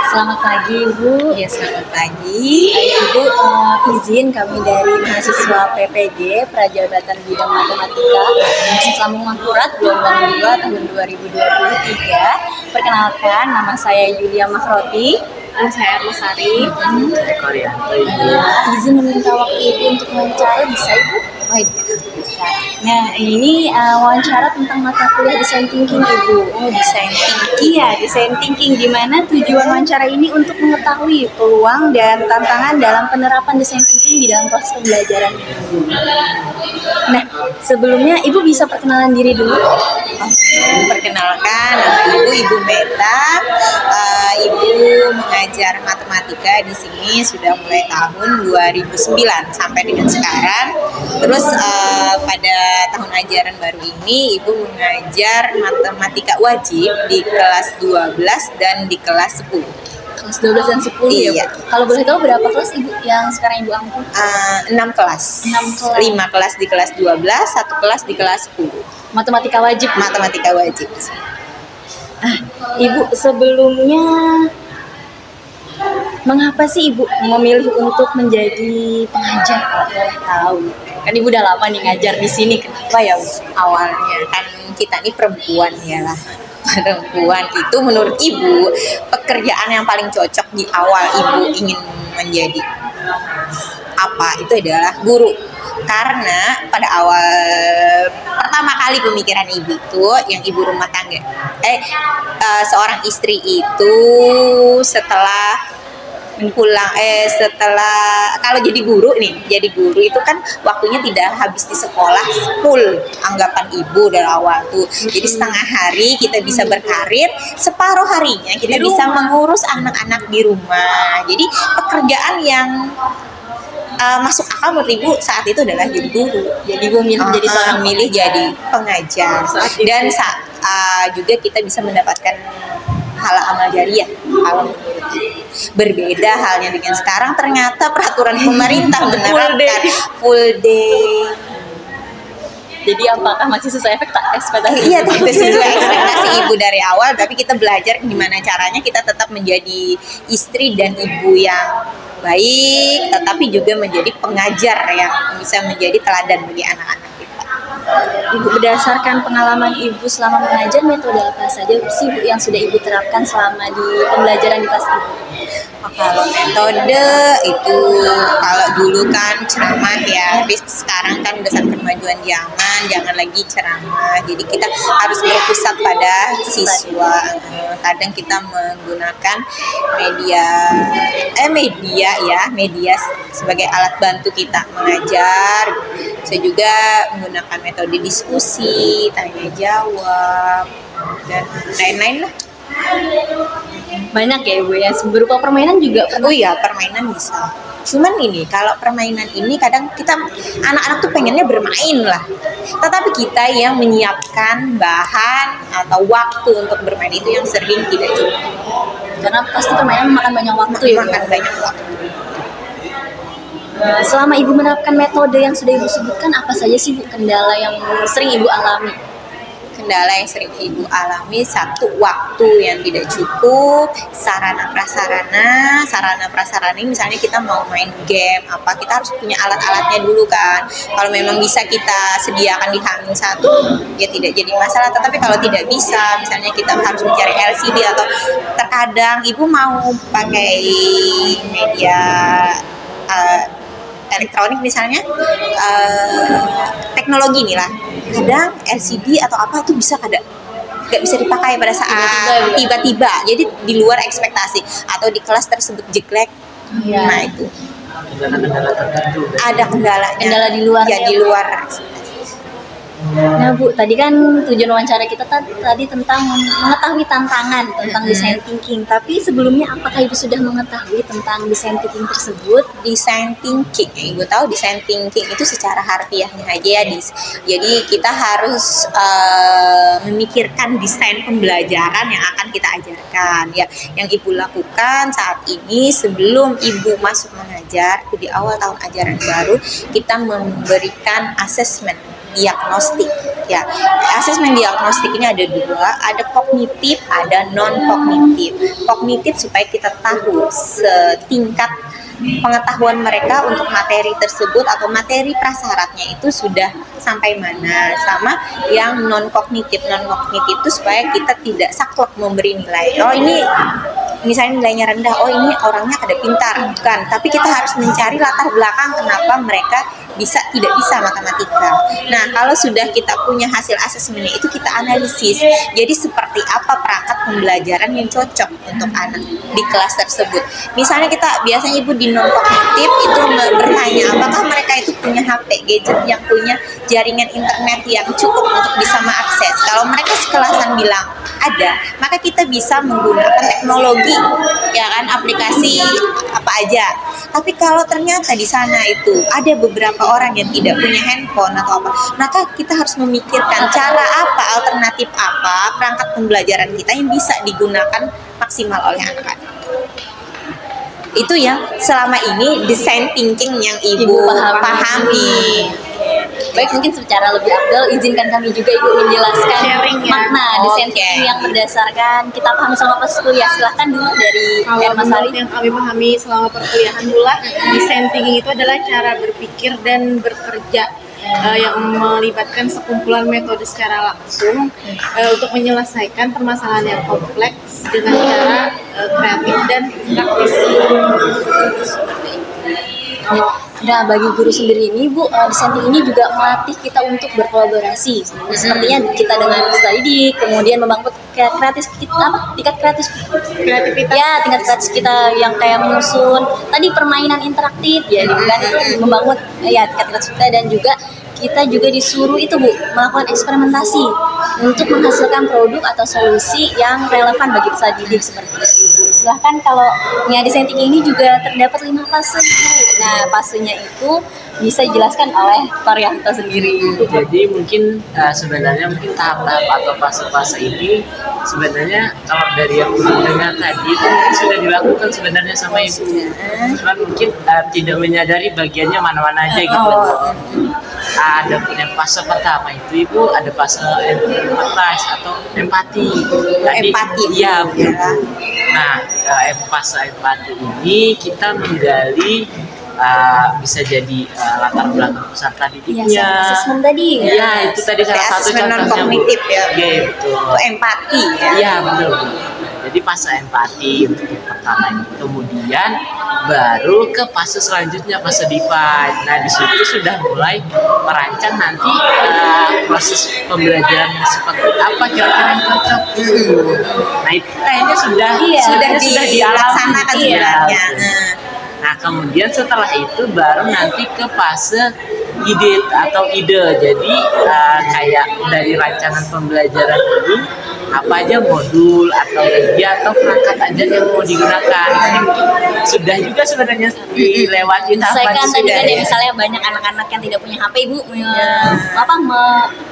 Selamat pagi Ibu. Ya, selamat pagi. Ibu, izin kami dari mahasiswa PPG Prajabatan Bidang Matematika Sambung Mangkurat gelombang 2 tahun 2023. Perkenalkan, nama saya Yulia Mahroti. Dan saya Rosari. Izin meminta waktu Ibu untuk wawancara, bisa Ibu? Oh iya, bisa. Nah, ini wawancara tentang mata kuliah desain thinking Ibu. Oh, desain thinking. Iya, desain thinking, di mana tujuan wawancara ini untuk mengetahui peluang dan tantangan dalam penerapan desain thinking di dalam proses pembelajaran Ibu. Nah, sebelumnya Ibu bisa perkenalan diri dulu. Perkenalkan, nama Ibu Meta. Ibu mengajar matematika di sini sudah mulai tahun 2009 sampai dengan sekarang. Terus pada tahun ajaran baru ini Ibu mengajar matematika wajib di kelas 12 dan di kelas 10. Kelas 12 dan 10 Iya. ya, Bu? Kalau boleh tahu berapa kelas Ibu yang sekarang Ibu angkat? 6 kelas. 6 kelas. 5 kelas di kelas 12, 1 kelas di kelas 10. Matematika wajib. Matematika wajib. Ibu, sebelumnya mengapa sih Ibu memilih untuk menjadi pengajar, kalau boleh tahu? Kan Ibu udah lama nih ngajar di sini, kenapa ya Bu? Awalnya kan kita ini perempuan ya lah. Perempuan itu menurut Ibu pekerjaan yang paling cocok di awal Ibu ingin menjadi apa, itu adalah guru. Karena pada awal pertama kali pemikiran Ibu itu yang ibu rumah tangga, seorang istri itu setelah kalau jadi guru itu kan waktunya tidak habis di sekolah full, anggapan ibu dari awal tuh. Jadi setengah hari kita bisa berkarir, separuh harinya kita bisa mengurus anak-anak di rumah. Jadi pekerjaan yang masuk akal menurut ibu saat itu adalah jadi guru. Jadi Ibu milih jadi pengajar. Dan juga kita bisa mendapatkan amal jariah. Kalau menurut ibu, berbeda halnya dengan sekarang, ternyata peraturan pemerintah menerapkan full day. Jadi apakah masih sesuai ekspektasi? Iya, tidak sesuai ekspektasi ibu dari awal, tapi kita belajar gimana caranya kita tetap menjadi istri dan ibu yang baik, tetapi juga menjadi pengajar yang bisa menjadi teladan bagi anak-anak kita. Ibu, berdasarkan pengalaman Ibu selama mengajar, metode apa saja sih Bu yang sudah Ibu terapkan selama di pembelajaran di kelas Ibu? Kalau metode itu, kalau dulu kan ceramah ya, tapi sekarang kan berdasarkan kemajuan zaman, jangan lagi ceramah. Jadi kita harus berpusat pada siswa. Kadang kita menggunakan media sebagai alat bantu kita mengajar. Bisa juga menggunakan metode diskusi, tanya jawab, dan lain-lain lah. Banyak ya Ibu ya, berupa permainan juga pernah? Oh iya, permainan bisa. Cuman ini, kalau permainan ini kadang kita, anak-anak tuh pengennya bermain lah. Tetapi kita yang menyiapkan bahan atau waktu untuk bermain itu yang sering tidak cukup. Karena pasti permainan memakan banyak waktu ya Bu? Makan banyak waktu. Selama Ibu menerapkan metode yang sudah Ibu sebutkan, apa saja sih Bu kendala yang sering Ibu alami? Kendala yang sering ibu alami, satu, waktu yang tidak cukup, sarana prasarana ini misalnya kita mau main game apa, kita harus punya alat-alatnya dulu kan. Kalau memang bisa kita sediakan di H-1 ya tidak jadi masalah, tetapi kalau tidak bisa, misalnya kita harus mencari LCD atau terkadang ibu mau pakai media elektronik misalnya, teknologi nih lah, kadang LCD atau apa itu bisa nggak bisa dipakai pada saat tiba-tiba, jadi di luar ekspektasi atau di kelas tersebut jelek. Nah itu ada kendalanya, kendala di luar ya, di luar ekspektasi. Nah Bu, tadi kan tujuan wawancara kita tadi tentang mengetahui tantangan tentang design thinking. Tapi sebelumnya apakah Ibu sudah mengetahui tentang design thinking tersebut? Design thinking, yang Ibu tahu design thinking itu secara harfiahnya aja ya, jadi kita harus memikirkan desain pembelajaran yang akan kita ajarkan ya. Yang Ibu lakukan saat ini sebelum Ibu masuk mengajar di awal tahun ajaran baru, kita memberikan asesmen diagnostik ya. Asesmen diagnostik ini ada dua, ada kognitif, ada non kognitif. Kognitif supaya kita tahu setingkat pengetahuan mereka untuk materi tersebut atau materi prasyaratnya itu sudah sampai mana. Sama yang non kognitif itu supaya kita tidak saklek memberi nilai. Oh ini misalnya nilainya rendah, oh ini orangnya ada pintar, bukan. Tapi kita harus mencari latar belakang kenapa mereka tidak bisa matematika. Nah, kalau sudah kita punya hasil asesmennya itu kita analisis. Jadi seperti apa perangkat pembelajaran yang cocok untuk anak di kelas tersebut. Misalnya kita biasanya Ibu di non kognitif itu bertanya apakah mereka itu punya HP, gadget yang punya jaringan internet yang cukup untuk bisa mengakses. Kalau mereka sekelasan bilang ada, maka kita bisa menggunakan teknologi ya kan, aplikasi apa aja. Tapi kalau ternyata di sana itu ada beberapa orang yang tidak punya handphone atau apa, maka kita harus memikirkan cara apa, alternatif apa perangkat pembelajaran kita yang bisa digunakan maksimal oleh anak-anak. Itu yang selama ini design thinking yang Ibu pahami. Baik, mungkin secara lebih afdal izinkan kami juga Ibu menjelaskan makna desain thinking yang berdasarkan kita pahami selama proses kuliah. Silahkan dulu dari Mas Ali. Yang kami pahami selama perkuliahan pula, desain thinking itu adalah cara berpikir dan bekerja yang melibatkan sekumpulan metode secara langsung untuk menyelesaikan permasalahan yang kompleks dengan cara kreatif dan praktis. Nah, bagi guru sendiri ini, Bu, desain thinking ini juga melatih kita untuk berkolaborasi. Sepertinya kita dengan study, kemudian membangun tingkat kreativitas. Ya, tingkat kreativitas kita yang kayak menyusun tadi permainan interaktif ya, dan itu membangun ya tingkat kreativitas kita. Dan juga kita juga disuruh itu Bu, melakukan eksperimentasi untuk menghasilkan produk atau solusi yang relevan bagi peserta didik seperti itu. Silahkan, kalau desain thinking ini juga terdapat 5 fase Bu. Nah, fasenya itu bisa dijelaskan oleh Faryanto sendiri. Jadi mungkin sebenarnya tahap-tahap atau fase-fase ini sebenarnya kalau dari yang dengar tadi itu sudah dilakukan sebenarnya sama Ibu. Cuman mungkin tidak menyadari bagiannya mana-mana aja gitu. Ada yang fase pertama itu Ibu, ada fase empathize atau empati. Empati. Iya, nah fase empati ini kita menggali bisa jadi latar belakang peserta didiknya. Iya, asesmen tadi. Iya, itu tadi salah satu Asesmen non contohnya. kognitif ya. Iya, betul. Empati ya. Iya, betul. Jadi fase empati untuk yang pertama ini. Kemudian baru ke fase selanjutnya, fase divide. Nah, di situ sudah mulai merancang nanti proses pembelajaran seperti apa kira-kira yang cocok. Nah, itu kayaknya sudah dilaksanakan sebenarnya. Nah, kemudian setelah itu baru nanti ke fase ide atau ide. Jadi kayak dari rancangan pembelajaran ini apa aja modul atau media atau perangkat aja yang mau digunakan. Ini sudah juga sebenarnya dilewati tahapan Tadi kan ya, misalnya banyak anak-anak yang tidak punya HP Ibu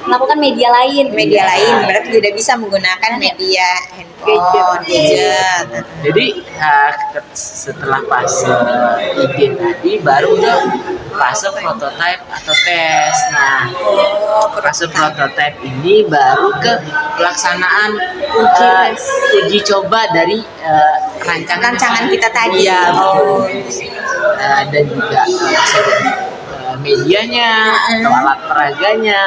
melakukan media lain. Berarti tidak bisa menggunakan media handphone, gadget. Jadi setelah fase ide tadi baru ke fase prototype atau tes. Nah, fase prototype ini baru ke pelaksanaan uji coba dari rancangan kita tadi. Ya, dan juga medianya atau alat peraganya.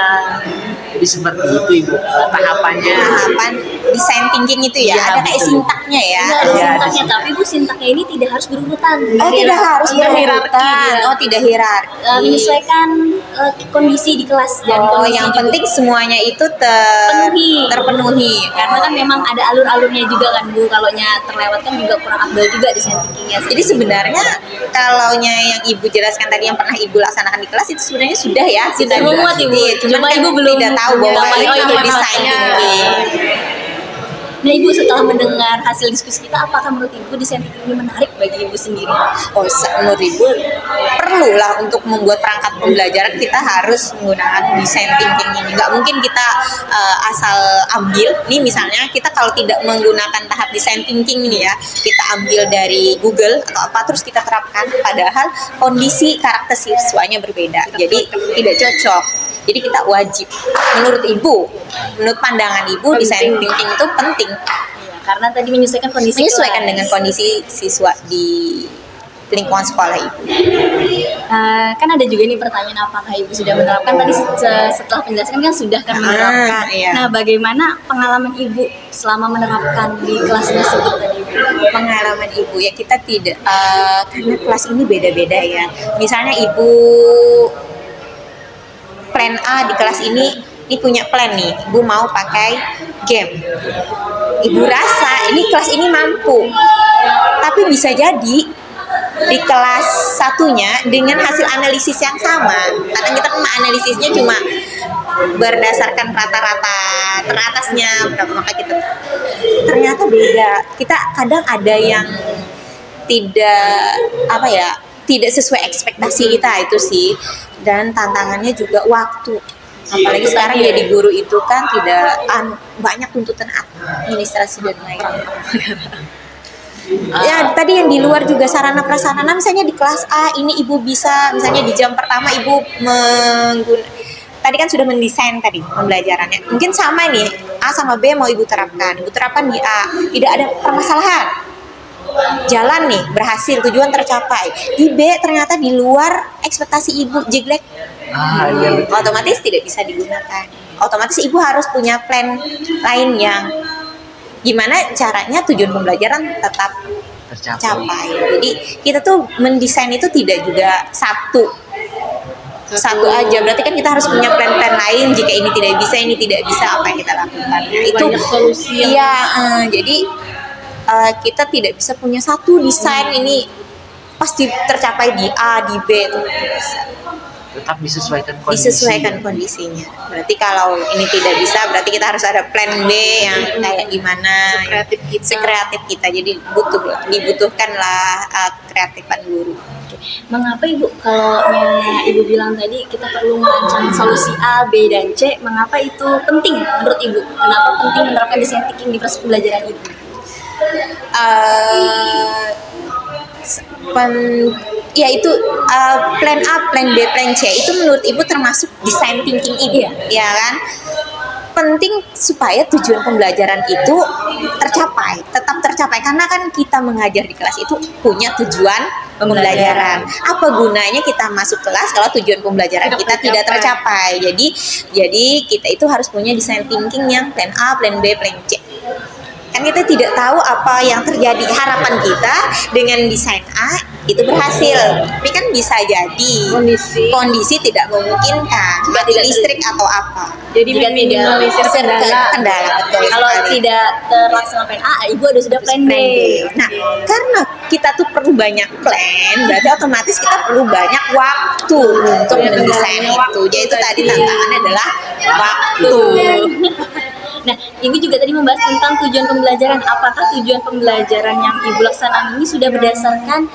Jadi seperti itu Ibu tahapannya. Tahapan design thinking itu ya, ada kayak sintaknya ya. Ada sintaknya, tapi Bu, sintaknya ini tidak harus berurutan. Oh, tidak harus berurutan. Oh, tidak hierarki. Menyesuaikan kondisi di kelas dan Oh, kondisi yang juga penting semuanya itu terpenuhi. karena kan memang ada alur-alurnya juga kan Bu, kalau terlewatkan juga kurang afdol juga desain thinkingnya. Jadi sebenarnya kalaunya yang Ibu jelaskan tadi yang pernah Ibu laksanakan di kelas itu sebenarnya sudah ya, Sudah memuat, Ibu. Iya, Cuma kan Ibu belum tidak tahu bahwa mendapatkan itu informasinya. desain thinking. Nah Ibu, setelah mendengar hasil diskusi kita, apakah menurut Ibu desain thinking ini menarik bagi Ibu sendiri? Oh, menurut Ibu perlulah untuk membuat perangkat pembelajaran kita harus menggunakan desain thinking ini. Nggak mungkin kita asal ambil. Nih misalnya kita kalau tidak menggunakan tahap desain thinking ini ya, kita ambil dari Google atau apa terus kita terapkan, padahal kondisi karakter siswanya berbeda. Jadi tidak cocok. Jadi kita wajib, menurut pandangan Ibu, desain thinking itu penting. Iya, karena tadi menyesuaikan Dengan kondisi siswa di lingkungan sekolah Ibu. Kan ada juga nih pertanyaan, apakah Ibu sudah menerapkan? Tadi setelah penjelasan kan sudah kan menerapkan. Iya. Nah, bagaimana pengalaman Ibu selama menerapkan di kelas tersebut tadi Ibu? Pengalaman Ibu ya, kita tidak karena kelas ini beda-beda ya. Misalnya Ibu plan A di kelas ini punya plan nih, Ibu mau pakai game. Ibu rasa ini kelas ini mampu, tapi bisa jadi di kelas satunya dengan hasil analisis yang sama. Kadang kita kan analisisnya cuma berdasarkan rata-rata teratasnya berapa, maka kita ternyata beda. Kita kadang ada yang tidak sesuai ekspektasi kita itu sih. Dan tantangannya juga waktu, apalagi sekarang jadi guru itu kan tidak banyak tuntutan administrasi dan lain-lain. Ya tadi yang di luar juga sarana prasarana, misalnya di kelas A ini Ibu bisa misalnya di jam pertama Ibu tadi kan sudah mendesain tadi pembelajarannya, mungkin sama nih A sama B mau Ibu terapkan di A, tidak ada permasalahan, jalan nih, berhasil, tujuan tercapai. Di B ternyata di luar ekspektasi Ibu, jelek, Iya. otomatis tidak bisa digunakan. Otomatis Ibu harus punya plan lain yang gimana caranya tujuan pembelajaran tetap tercapai. Jadi kita tuh mendesain itu tidak juga satu aja, berarti kan kita harus punya plan-plan lain jika ini tidak bisa apa yang kita lakukan. Nah, itu Banyak solusi yang- iya, jadi kita tidak bisa punya satu desain ini pasti tercapai di A, di B, itu tidak bisa. Tetap disesuaikan kondisinya. Berarti kalau ini tidak bisa, berarti kita harus ada plan B yang kayak gimana, sekreatif kita. Jadi dibutuhkanlah kreatifan guru. Mengapa Ibu, kalau Ibu bilang tadi kita perlu merancang solusi A, B, dan C, mengapa itu penting menurut Ibu? Kenapa penting menerapkan desain thinking di proses pembelajaran Ibu? Plan A, plan B, plan C itu menurut Ibu termasuk design thinking Ibu, ya kan? Penting supaya tujuan pembelajaran itu tetap tercapai, karena kan kita mengajar di kelas itu punya tujuan pembelajaran. Apa gunanya kita masuk kelas kalau tujuan pembelajaran kita tidak tercapai? Jadi kita itu harus punya design thinking yang plan A, plan B, plan C. Kan kita tidak tahu apa yang terjadi. Harapan kita dengan desain A itu berhasil, tapi kan bisa jadi kondisi tidak memungkinkan, mati listrik atau apa. Jadi meminimalisir kendala, betul. Kalau sekali. tidak terlaksana plan A, Ibu ada sudah plan B. Nah, karena kita tuh perlu banyak plan, berarti otomatis kita perlu banyak waktu untuk mendesain itu. Jadi itu tadi tantangannya adalah waktu. Nah, Ibu juga tadi membahas tentang tujuan pembelajaran. Apakah tujuan pembelajaran yang Ibu laksanakan ini sudah berdasarkan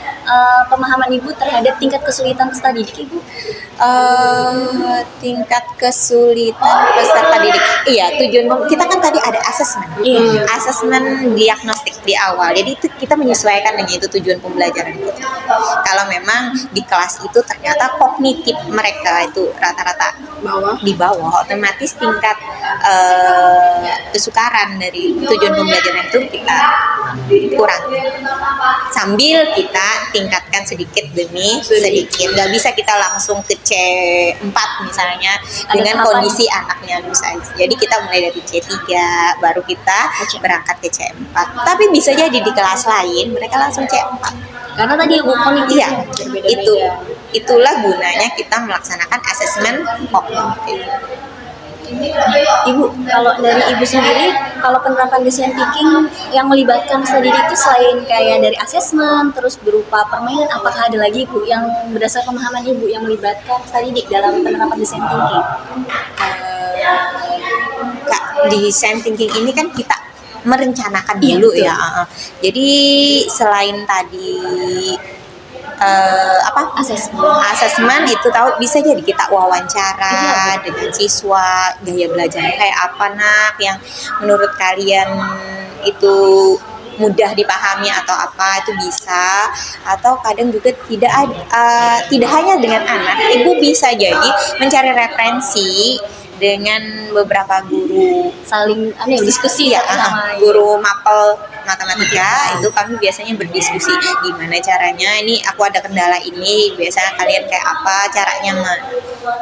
pemahaman Ibu terhadap tingkat kesulitan peserta didik Ibu? Tingkat kesulitan peserta didik. Iya, tujuan kita kan tadi ada asesmen. Asesmen diagnostik di awal. Jadi itu kita menyesuaikan dengan itu tujuan pembelajaran kita. Kalau memang di kelas itu ternyata kognitif mereka itu rata-rata di bawah, otomatis tingkat kesukaran dari tujuan pembelajaran itu kita kurangi. Sambil kita tingkatkan sedikit demi sedikit. Nggak bisa kita langsung ke C4 misalnya dengan kondisi anaknya misalnya. Jadi kita mulai dari C3 baru kita berangkat ke C4. Tapi bisa jadi di kelas lain mereka langsung C4. Karena tadi Ibu kognitif Iya, Itulah gunanya kita melaksanakan asesmen kognitif. Ibu, kalau dari Ibu sendiri, kalau penerapan design thinking yang melibatkan peserta didik itu selain kayak dari asesmen, terus berupa permainan, apakah ada lagi Ibu yang berdasarkan pemahaman Ibu yang melibatkan peserta didik dalam penerapan design thinking? Kak, design thinking ini kan kita merencanakan Iya, dulu betul. ya. Jadi selain tadi asesmen itu tahu bisa jadi kita wawancara dengan siswa, gaya belajarnya kayak apa nak yang menurut kalian itu mudah dipahami atau apa, itu bisa. Atau kadang juga tidak hanya dengan anak, ibu bisa jadi mencari referensi dengan beberapa guru Saling diskusi ya, satu sama lain. guru mapel matematika. Itu kami biasanya berdiskusi gimana caranya, ini aku ada kendala ini, biasanya kalian kayak apa caranya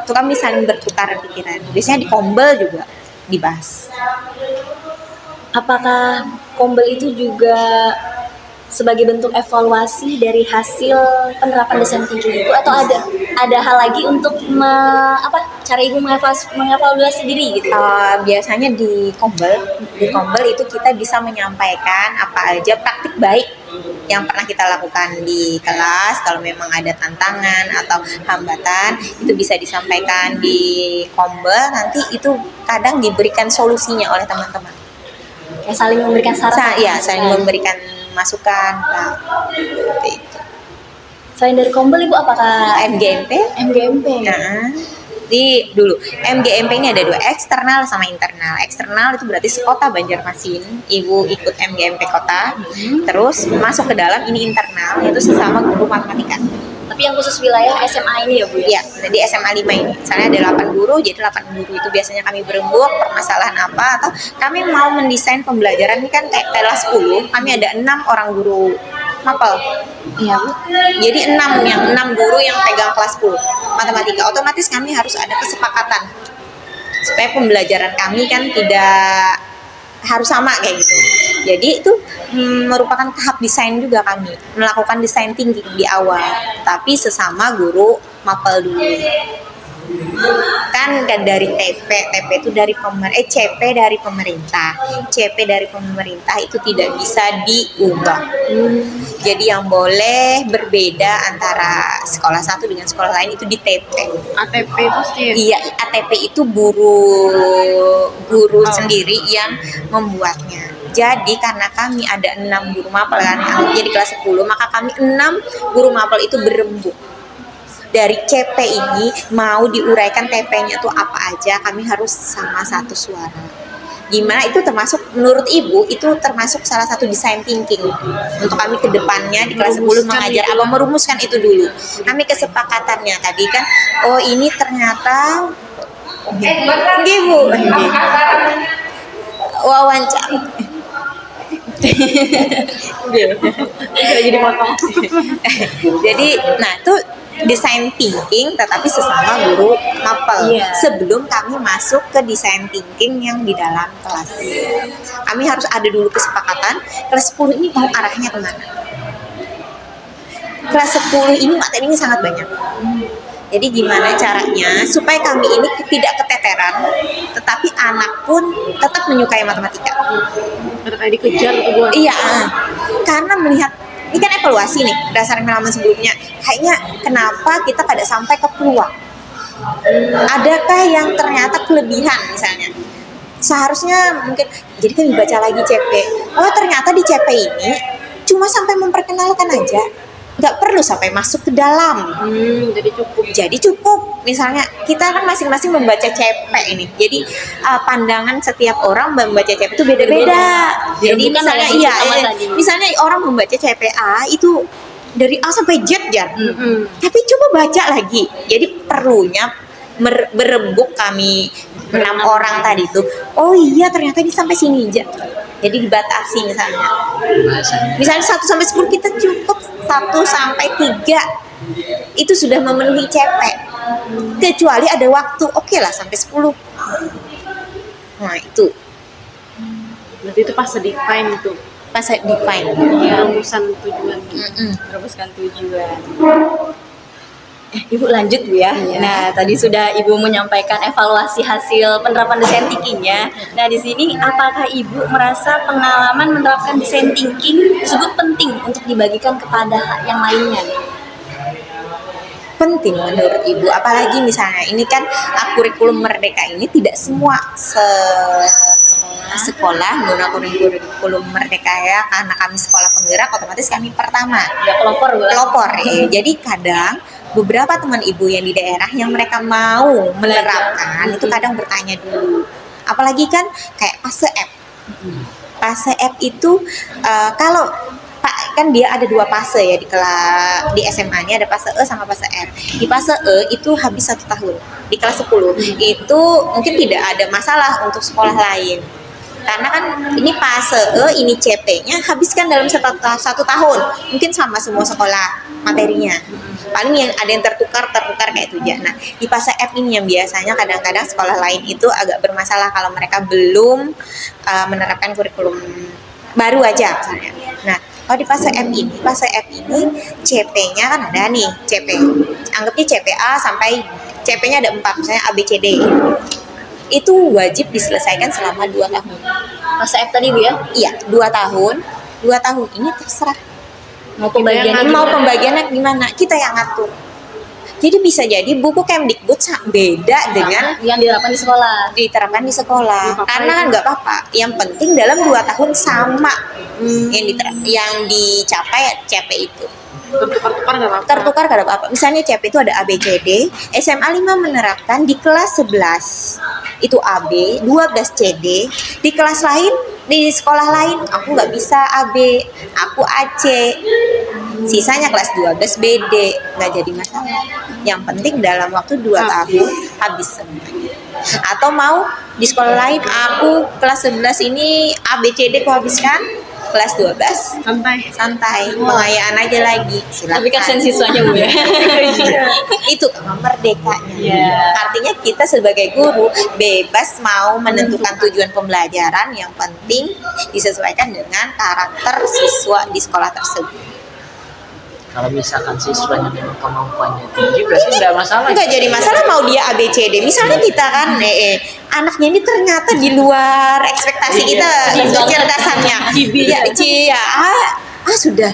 itu kami saling bertukar pikiran. Biasanya di kombel juga dibahas. Apakah Kombel itu juga sebagai bentuk evaluasi dari hasil penerapan desain thinking itu, atau ada hal lagi untuk cara ibu mengevaluasi diri gitu? Biasanya di kombel itu kita bisa menyampaikan apa aja praktik baik yang pernah kita lakukan di kelas. Kalau memang ada tantangan atau hambatan, itu bisa disampaikan di kombel. Nanti itu kadang diberikan solusinya oleh teman-teman. Kayak saling memberikan saran. Saling memberikan masukan, Kak. Seperti itu. Selain dari Kombel, Ibu apakah MGMP? MGMP? Nah, dulu MGMP ini ada dua, eksternal sama internal. Eksternal itu berarti sekota Banjarmasin, ibu ikut MGMP kota, terus masuk ke dalam ini internal, yaitu sesama guru matematika. Tapi yang khusus wilayah SMA ini ya Bu ya? Iya, jadi SMA 5 ini. Misalnya ada 8 guru, jadi 8 guru itu biasanya kami berembuk permasalahan apa, atau kami mau mendesain pembelajaran. Ini kan kayak kelas 10, kami ada 6 orang guru mapel. Iya Bu. Jadi 6 guru yang pegang kelas 10 matematika. Otomatis kami harus ada kesepakatan supaya pembelajaran kami kan tidak harus sama kayak gitu. Jadi itu merupakan tahap desain juga, kami melakukan desain thinking di awal, tapi sesama guru mapel dulu. Kan dari TP itu dari CP dari pemerintah. CP dari pemerintah itu tidak bisa diubah. Jadi yang boleh berbeda antara sekolah satu dengan sekolah lain itu di TP. ATP itu sih. Iya, ATP itu guru sendiri yang membuatnya. Jadi karena kami ada 6 guru mapel kan, jadi kelas 10, maka kami 6 guru mapel itu berembuk. Dari CP ini mau diuraikan TP-nya tuh apa aja, kami harus sama satu suara. Gimana itu termasuk menurut ibu itu termasuk salah satu design thinking untuk kami ke depannya di kelas 10 mengajar apa, merumuskan itu dulu. Kami kesepakatannya tadi kan, oh ini ternyata Bu, wawancara. Jadi potong. Jadi, nah itu design thinking tetapi sesama guru mapel. Iya. Sebelum kami masuk ke design thinking yang di dalam kelas, kami harus ada dulu kesepakatan kelas 10 ini mau arahnya kemana. Kelas 10 ini materinya sangat banyak. Jadi gimana caranya supaya kami ini tidak keteteran, tetapi anak pun tetap menyukai matematika. Kayak dikejar tuh Bu. Iya, karena melihat ini kan evaluasi nih berdasarkan pengalaman sebelumnya. Kayaknya kenapa kita tidak sampai ke peluang? Adakah yang ternyata kelebihan misalnya? Seharusnya mungkin jadi kami baca lagi CP. Oh ternyata di CP ini cuma sampai memperkenalkan aja, nggak perlu sampai masuk ke dalam. Jadi cukup misalnya kita kan masing-masing membaca CP ini. Jadi pandangan setiap orang membaca CP itu beda-beda. Jadi bukan misalnya hanya sama tadi. misalnya orang membaca CPA itu dari A sampai Z ya. Tapi coba baca lagi. Jadi perlunya berembuk kami 6 orang tadi tuh. Oh iya ternyata ini sampai sini aja. Jadi dibatasi misalnya. Misalnya 1 sampai 10 kita cukup 1 sampai 3 itu sudah memenuhi CP. Kecuali ada waktu, oke lah sampai 10. Nah itu. Berarti itu pas define itu. Pas saya define. Rumusan tujuan. Merumuskan tujuan. Ibu lanjut Bu ya. Iya. Nah, tadi sudah Ibu menyampaikan evaluasi hasil penerapan desain thinking-nya. Nah, di sini apakah Ibu merasa pengalaman menerapkan desain thinking tersebut penting untuk dibagikan kepada yang lainnya? Penting menurut Ibu, apalagi misalnya ini kan kurikulum Merdeka ini tidak semua sekolah menggunakan kurikulum Merdeka ya, karena kami sekolah penggerak otomatis kami pertama Ya, pelopor ya. Jadi kadang beberapa teman ibu yang di daerah yang mereka mau menerapkan itu kadang bertanya dulu, apalagi kan kayak fase F itu kalau Pak kan dia ada 2 fase ya di SMA-nya, ada fase E sama fase F. Di fase E itu habis 1 tahun di kelas 10. Itu mungkin tidak ada masalah untuk sekolah lain. Karena kan ini fase E, ini CP-nya habiskan dalam 1 tahun. Mungkin sama semua sekolah materinya. Paling yang ada yang tertukar kayak itu aja. Nah, di fase F ini yang biasanya kadang-kadang sekolah lain itu agak bermasalah kalau mereka belum menerapkan kurikulum baru aja misalnya. Nah, kalau di fase F ini CP-nya kan ada nih, CP. Anggapnya CPA sampai CP-nya ada 4, misalnya ABCD. Itu wajib diselesaikan selama 2 tahun. Fase F tadi Bu ya? Iya, 2 tahun. 2 tahun ini terserah Mau pembagiannya gimana, kita yang ngatur. Jadi bisa jadi buku Kemdikbud beda dengan yang diterapkan di sekolah. Karena kan nggak apa-apa. Yang penting dalam 2 tahun sama yang dicapai CP itu. Tertukar nggak apa-apa. Misalnya CP itu ada ABCD, SMA 5 menerapkan di kelas 11 itu AB, 12 CD. Di kelas lain, di sekolah lain aku nggak bisa AB, aku AC. Sisanya kelas 12 BD, nggak jadi masalah. Yang penting dalam waktu 2 tahun habis semuanya. Atau mau di sekolah lain aku kelas 11 ini ABCD aku habiskan, kelas 12 santai pengayaan aja lagi, silakan. Tapi kasihan siswanya Bu ya. Itu merdekanya. Yeah. Artinya kita sebagai guru bebas mau menentukan tujuan pembelajaran, yang penting disesuaikan dengan karakter siswa di sekolah tersebut. Kalau misalkan siswanya memang kemampuannya tinggi, berarti nggak masalah. Nggak jadi masalah mau dia ABCD. Misalnya kita kan anaknya ini ternyata di luar ekspektasi kita kecerdasannya. Ya, sudah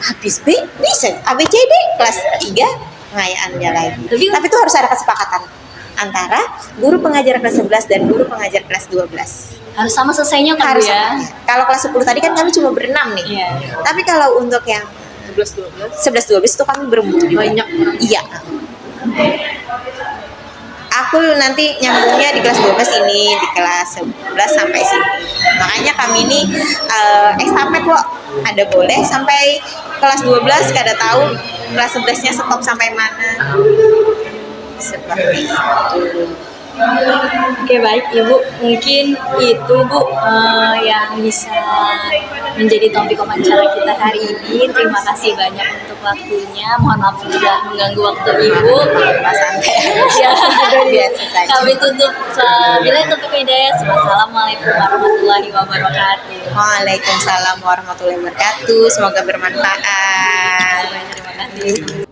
habis B, bisa ABCD kelas 3 pengayaannya lagi. Tapi itu harus ada kesepakatan antara guru pengajar kelas 11 dan guru pengajar kelas 12. Harus sama selesainya kan Bu ya? Kalau kelas 10 tadi kan kami cuma berenam nih. Iya. Tapi kalau untuk yang 11-12 itu kami berembuk juga. Banyak. Iya. Aku nanti nyambungnya di kelas 12 ini, di kelas 11 sampai sini. Makanya kami ini estafet kok. Ada boleh sampai kelas 12, kada tahu kelas 11-nya stop sampai mana. Seperti itu. Oke, baik Ibu, mungkin itu Bu yang bisa menjadi topik wawancara kita hari ini. Terima kasih banyak untuk waktunya. Mohon maaf jika mengganggu waktu Ibu. Santai. Ya, Biasa saja. kami tutup. Bila topik hidayah. Wassalamualaikum warahmatullahi wabarakatuh. Waalaikumsalam warahmatullahi wabarakatuh. Semoga bermanfaat. Terima kasih.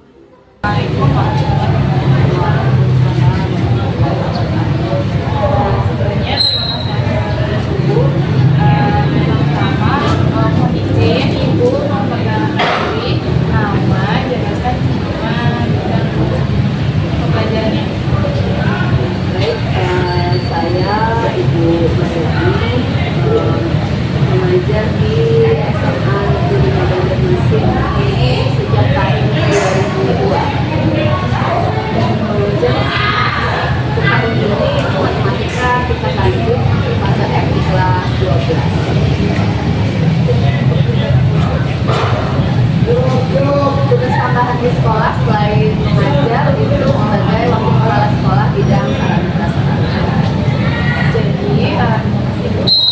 Mengajar di SMA Negeri Banjarmasin sejak tahun 2002. Kemudian untuk tahun ini matematika kita lanjut fase F di kelas 12. Tugas tambahan di sekolah selain mengajar itu sebagai wakil kepala sekolah bidang sarana prasarana.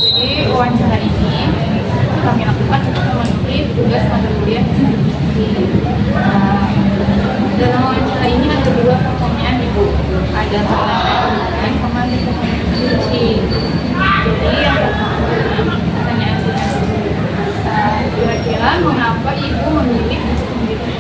Jadi wawancara ini kami lakukan untuk memenuhi tugas mata kuliah dalam wawancara ini ada 2 pertanyaan Ibu, ada pertanyaan sama kunci. Jadi yang pertama pertanyaan kira-kira mengapa Ibu memilih untuk menjadi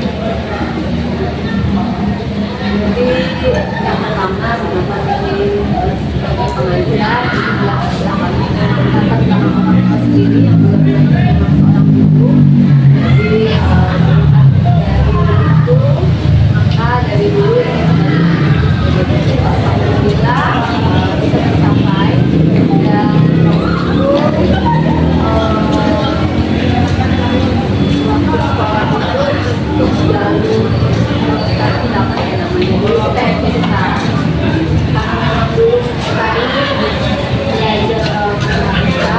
Jadi yang pertama kenapa milih sebagai pengajar adalah kami mencatat tentang orang tua sendiri yang belum belajar memang seorang guru. Jadi dari itu maka dari dulu yang alhamdulillah bisa tercapai dan waktu sekolah itu untuk selalu kita dapat yang namanya dulu kita karena memang dulu kita ini belajar matematika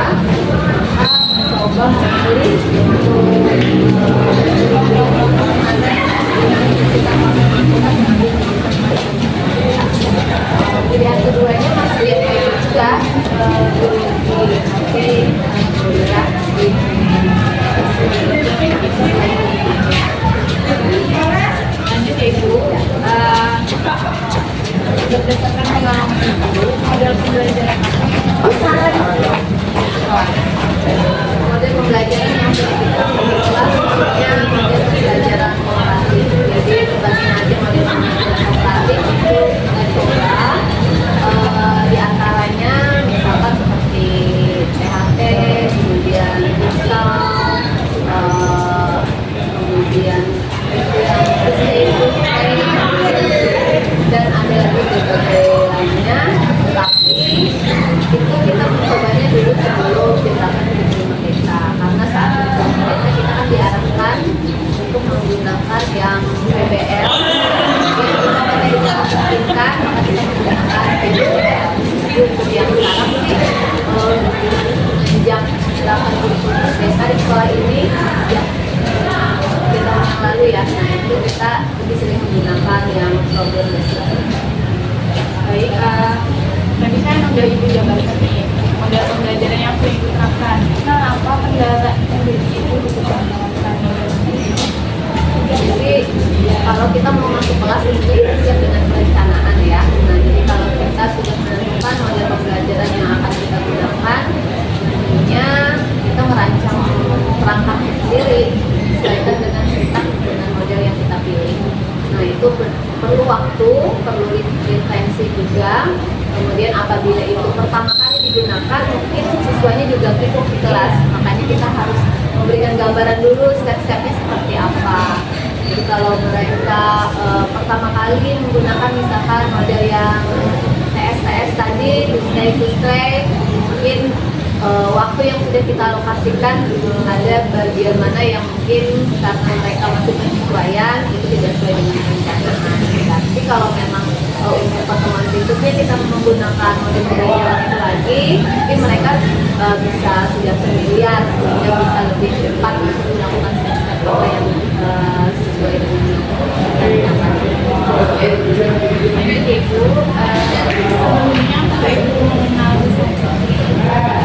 maka mencoba memilih pilihan keduanya masih juga oke alhamdulillah Lanjut ya Ibu, berdasarkan pengalaman Ibu, model pembelajaran model pembelajaran yang sudah kita kelola sebenarnya model pembelajaran kooperatif. Jadi berbagai macam model pembelajaran kooperatif itu kita coba di antaranya misalkan seperti THT, kemudian Pusat, kemudian dan ada lagi berbagai lainnya, tapi itu kita mencobanya dulu sebelum diterapkan di Merdeka karena saat di Merdeka kita kan diarahkan untuk menggunakan yang PBL yang kita memungkinkan maka kita menggunakan PBL untuk yang sekarang sih sejak 8 kurikulum Merdeka di sekolah ini ya kita yang lalu ya, nah itu kita lebih sering menggunakan yang problem based. Baik, tadi kan udah Ibu jabarkan nih model pembelajaran yang sering Ibu terapkan. Nah, apa kendala yang jadi Ibu untuk menerapkan model ini? Jadi kalau kita mau masuk kelas ini siap dengan perencanaan ya. Nah jadi kalau kita sudah menentukan model pembelajaran yang akan kita gunakan, tentunya kita merancang perangkatnya sendiri sesuaikan dengan model yang kita pilih. Nah itu perlu waktu, perlu referensi juga. Kemudian apabila itu pertama kali digunakan, mungkin siswanya juga bingung di kelas. Makanya kita harus memberikan gambaran dulu step-stepnya seperti apa. Jadi kalau mereka pertama kali menggunakan misalkan model yang TS tadi, Tuesday, mungkin waktu yang sudah kita alokasikan ada bagian mana yang mungkin karena mereka masih penyesuaian itu tidak sesuai dengan perencanaan. Tapi kalau memang untuk pertemuan berikutnya kita menggunakan model pembelajaran itu lagi, mungkin mereka bisa sudah familiar sehingga bisa lebih cepat untuk melakukan step-step apa yang sesuai dengan perencanaan. Lanjut Ibu, sebelumnya apa Ibu mengenal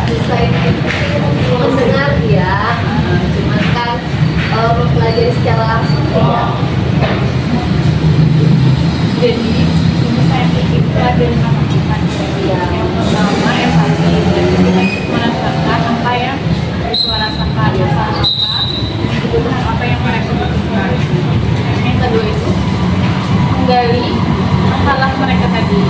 Desain itu mendengar ya, cuman kan mempelajari secara langsung tidak. Jadi ilmu saintifik itu ada 5 tingkatan. Yang pertama yang tadi merasakan apa yang siswa rasakan, masalah apa, kebutuhan apa yang mereka butuhkan. Yang kedua itu menggali masalah mereka tadi.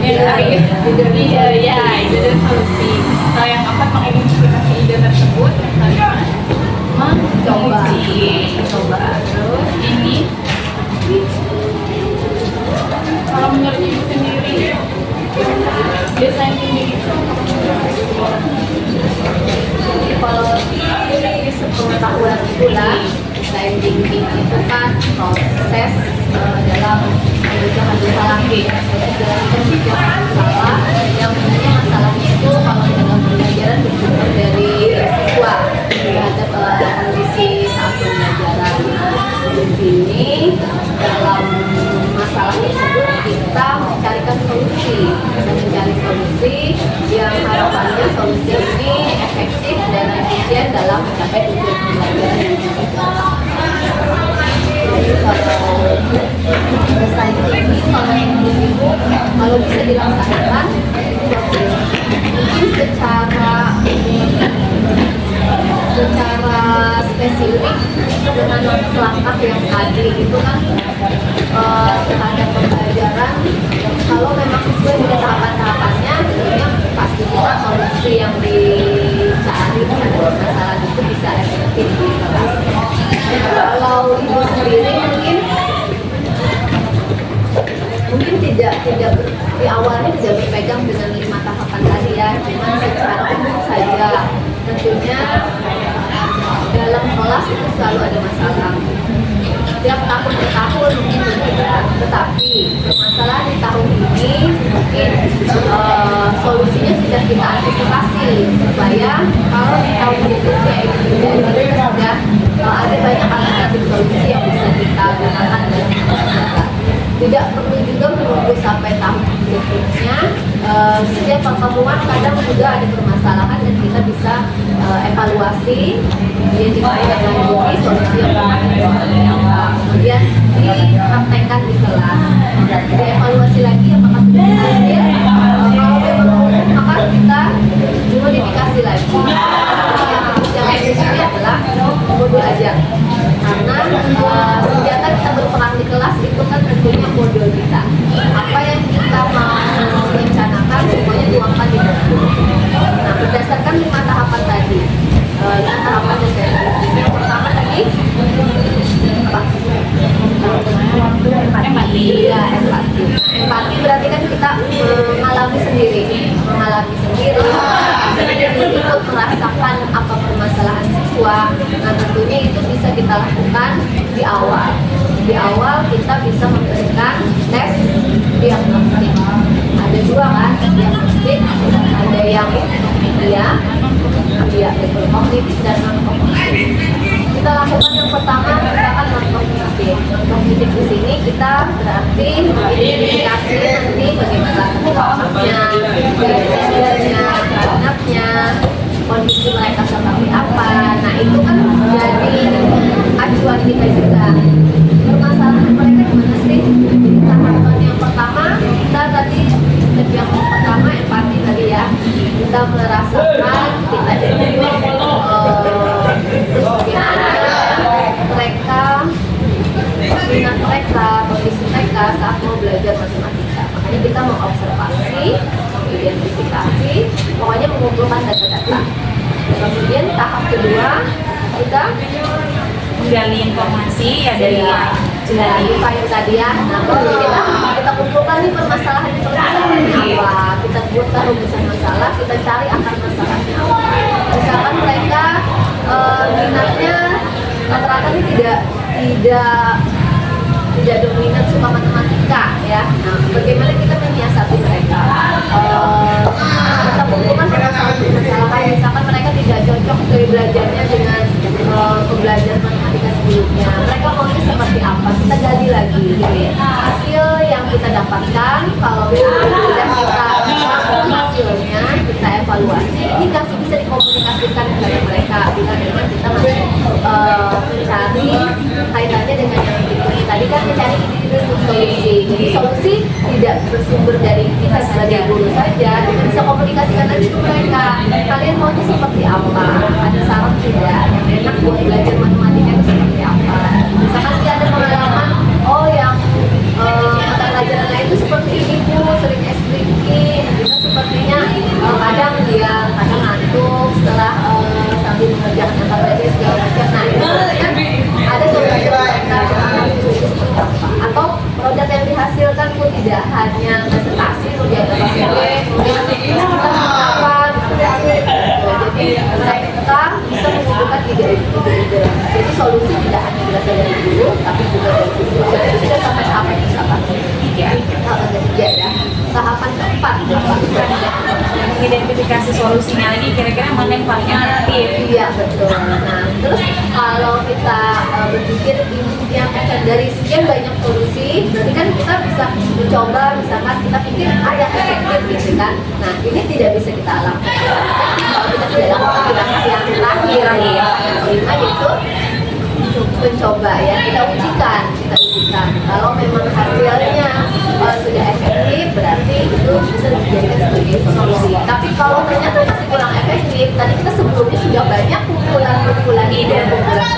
Kalau yang ketiga ide dan solusi. Kalau yang keempat mengidentifikasi ide tersebut. Yang kelima mencoba. Terus ini kalau menurut Ibu sendiri desain thinking itu Jadi kalau ini sepengetahuan pula, desain thinking itu kan proses dalam memecahkan masalah dalam pembicaraan masalah yang sebenarnya masalahnya itu kalau dalam pembelajaran bersumber dari siswa terhadap kondisi saat pembelajaran. Di sini dalam masalah tersebut kita mencarikan solusi dan mencari solusi yang harapannya solusi ini efektif dan efisien dalam mencapai tujuan pembelajaran yang kita. Jadi kalau desain ini kalau bisa dilaksanakan mungkin secara spesifik dengan langkah yang tadi itu kan terhadap pembelajaran. Kalau memang sesuai dengan tahapan-tahapannya, tentunya pasti kita solusi yang dicari terhadap masalah itu bisa efektif di kelas. Kalau ibu sendiri mungkin tidak di awalnya tidak berpegang dengan 5 tahapan tadi ya, cuma secara umum saja. Tentunya dalam kelas itu selalu ada masalah. Setiap tahun ke tahun mungkin berbeda, tetapi permasalahan di tahun ini mungkin solusinya sudah kita antisipasi supaya kalau di tahun berikutnya itu sudah ada banyak alternatif solusi yang bisa kita gunakan dan kita tidak perlu juga menunggu sampai tahun berikutnya. Setiap pertemuan kadang juga ada permasalahan dan kita bisa evaluasi, kemudian ditindaklanjuti solusi yang seperti apa, kemudian dipraktekkan di kelas, dievaluasi lagi apakah sudah berhasil. Kalau memang maka kita modifikasi lagi. Yang di sini adalah modul ajar, karena senjata kita berperang di kelas itu kan tentunya modul kita. Apa yang kita mau rencanakan semuanya tuangkan di modul. Nah, berdasarkan 5 tahapan tadi, 5 tahapan yang saya berikan. Yang pertama tadi apa? Empati. Ya, empati. Empati berarti kan kita mengalami sendiri, ikut merasakan apa permasalahan siswa. Nah, tentunya itu bisa kita lakukan di awal. Di awal kita bisa memberikan tes diagnostik. Ada 2 kan, diagnostik, ada yang betul kognitif dan non kognitif. Kita lakukan yang pertama misalkan non kognitif. Kognitif di sini kita berarti mengidentifikasi nanti bagaimana kelompoknya, gaya-gayanya, anaknya, kondisi mereka seperti apa. Nah, itu kan jadi acuan kita juga. Permasalahan mereka gimana sih? Jadi tahapan yang pertama kita tadi, step yang pertama empati tadi ya. Kita merasakan, kita terus bagaimana mereka, minat mereka, kondisi mereka saat mau belajar matematika. Makanya kita mau observasi, identifikasi, pokoknya mengumpulkan data-data. Kemudian tahap kedua kita menggali informasi ya dari file tadi ya. Nah, kalau kita kumpulkan nih permasalahan itu seperti apa, kita buatkan rumusan masalah, kita cari akar masalahnya apa. Misalkan mereka minatnya rata-rata ini tidak dominan suka matematika ya. Nah, bagaimana kita menyiasati mereka? Kita kumpulkan permasalahan, misalkan mereka tidak cocok dari belajarnya dengan pembelajaran matematika sebelumnya. Mereka maunya seperti apa? Kita gali lagi gitu ya. Hasil yang kita dapatkan, kalau sudah kita hasilnya, kita evaluasi, ini kasih bisa dikomunikasikan kepada mereka bila memang kita masih mencari kaitannya dengan yang ini. Tadi kan mencari ide untuk solusi. Jadi solusi tidak bersumber dari kita sebagai guru saja, kita bisa komunikasikan lagi ke mereka. Kalian maunya seperti apa? Ada saran tidak? Yang enak buat belajar matematika itu seperti apa? Misalkan kita ada pengalaman, oh yang mata pelajaran lain itu seperti ini Bu, sering eskripsi, kita sepertinya kadang ngantuk setelah sambil mengerjakan mata pelajaran segala macam. Nah, itu kan ada solusi mereka atau produk yang dihasilkan pun tidak hanya presentasi, kemudian kemudian kita apa jadi mereka bisa mengumpulkan ide-ide. Jadi solusi tidak hanya berasal dari guru, tapi juga dari guru. Jadi sudah sampai tahapan misalkan ketiga ya. Tahapan keempat identifikasi solusinya lagi, kira-kira mana yang paling efektif. Iya betul. Nah, terus kalau kita berpikir yang dari sekian banyak solusi, berarti kan kita bisa mencoba, misalkan kita pikir yang efektif gitu kan. Nah, ini tidak bisa kita lakukan. Kalau kita tidak lakukan yang terakhir yang kelima itu mencoba ya, kita ujikan. Kalau memang hasilnya sudah efektif, berarti itu bisa dijadikan sebagai solusi. Tapi kalau ternyata masih kurang efektif, tadi kita sebelumnya sudah banyak kumpulan ide, kumpulan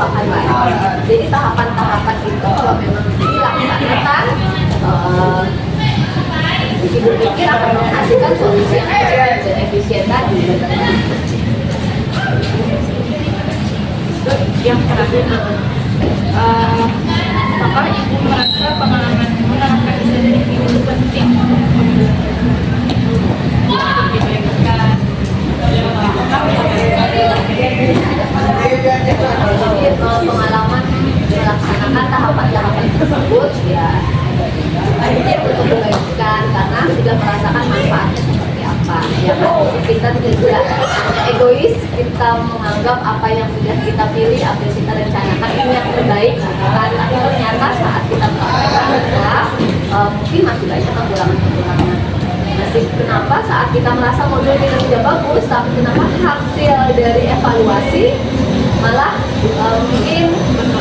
akan baik. Jadi tahapan-tahapan itu kalau memang dilaksanakan, ibu pikir akan menghasilkan solusi yang cepat dan efisien tadi. Terus yang terakhir, apakah ibu merasa pengalaman menerapkan insentif itu penting untuk diberikan? Jadi pengalaman melaksanakan tahapan-tahapan tersebut ya penting untuk dibagikan karena sudah merasakan manfaatnya seperti apa. Ya kan, kita tidak egois, kita menganggap apa yang sudah kita pilih, apa yang kita rencanakan ini yang terbaik, kan? Tapi ternyata saat kita melakukan mungkin masih banyak kekurangan-kekurangan. Masih kenapa saat kita merasa modul kita sudah bagus, tapi kenapa hasil dari evaluasi malah mungkin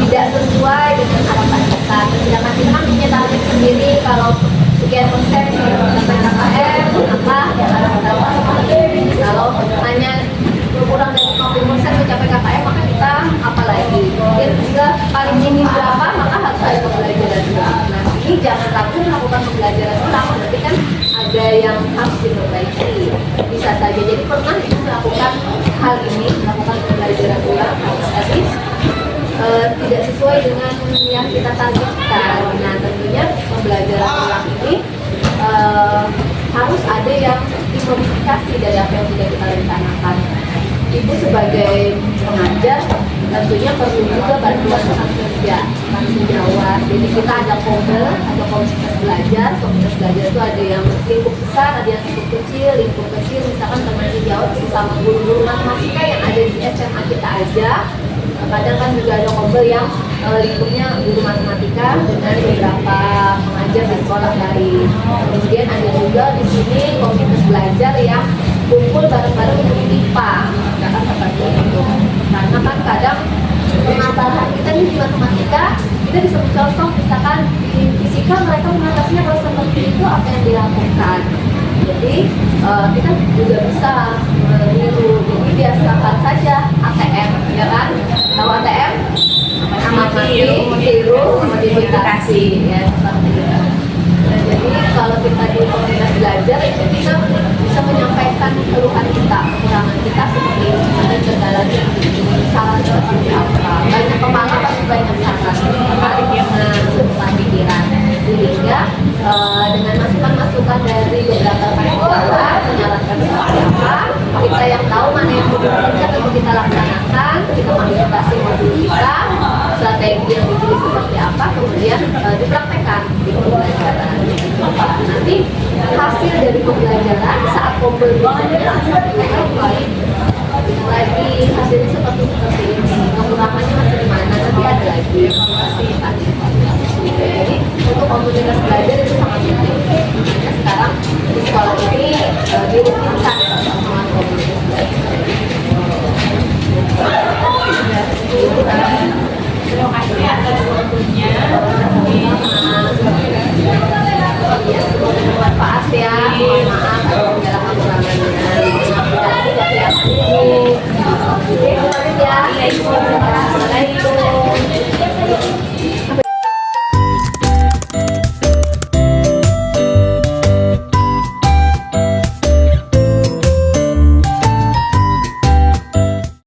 tidak sesuai dengan harapan kita. Sedangkan kita kan punya target sendiri, kalau sekian persen mencapai KKM, maka ya kalau hanya kurang dari 50% mencapai KKM, maka kita apa lagi? Mungkin juga paling minim berapa, maka harus ada pembelajaran ulang. Nah, ini jangan ragu melakukan pembelajaran ulang, berarti kan ada yang harus diperbaiki. Bisa saja jadi pernah itu melakukan hal ini, melakukan pembelajaran ulang, tapi tidak sesuai dengan yang kita targetkan. Nah, tentunya pembelajaran ulang ini harus ada yang dimodifikasi dari apa yang sudah kita rencanakan. Ibu sebagai pengajar tentunya perlu juga bantuan rekan kerja, tanggung jawab. Jadi kita ada komunitas, ada komunitas belajar. Komunitas belajar itu ada yang lingkup besar, ada yang lingkup kecil. Lingkup kecil misalkan tanggung jawab sesama guru-guru matematika yang ada di SMA kita aja. Kadang kan juga ada komunitas yang lingkupnya guru matematika dengan beberapa pengajar di sekolah lain. Kemudian ada juga di sini komunitas belajar yang kumpul bareng-bareng untuk IPA, misalkan seperti itu. Karena kan kadang permasalahan kita di matematika, kita bisa mencontoh misalkan di fisika mereka mengatasinya kalau seperti itu apa yang dilakukan. Jadi kita juga bisa meniru. Jadi biasakan saja ATM, ya kan? Tahu ATM? Amati, tiru, modifikasi, ya seperti itu. Nah, jadi kalau kita di komunitas belajar itu kita bisa menyampaikan keluhan kita, kekurangan kita seperti ini, ada kendalanya, saran seperti apa. Banyak kepala pasti banyak saran, tukar pikiran. Sehingga dengan masukan-masukan dari beberapa kepala menyarankan seperti apa, kita yang tahu mana yang memungkinkan untuk kita laksanakan, kita modifikasi modul kita, strategi yang dipilih seperti apa, kemudian dipraktekkan di pembelajaran. Nanti hasil dari pembelajaran saat pembelajaran lagi hasilnya seperti ini, kekurangannya masih di mana, nanti ada lagi masih ada. Jadi untuk komunitas belajar itu sangat penting. Nah, sekarang di sekolah ini dirutinkan pertemuan komunitas belajar. Terima kasih atas waktunya. Ya, semoga bermanfaat ya. Mohon maaf kalau segala kekurangannya. Oke, ya.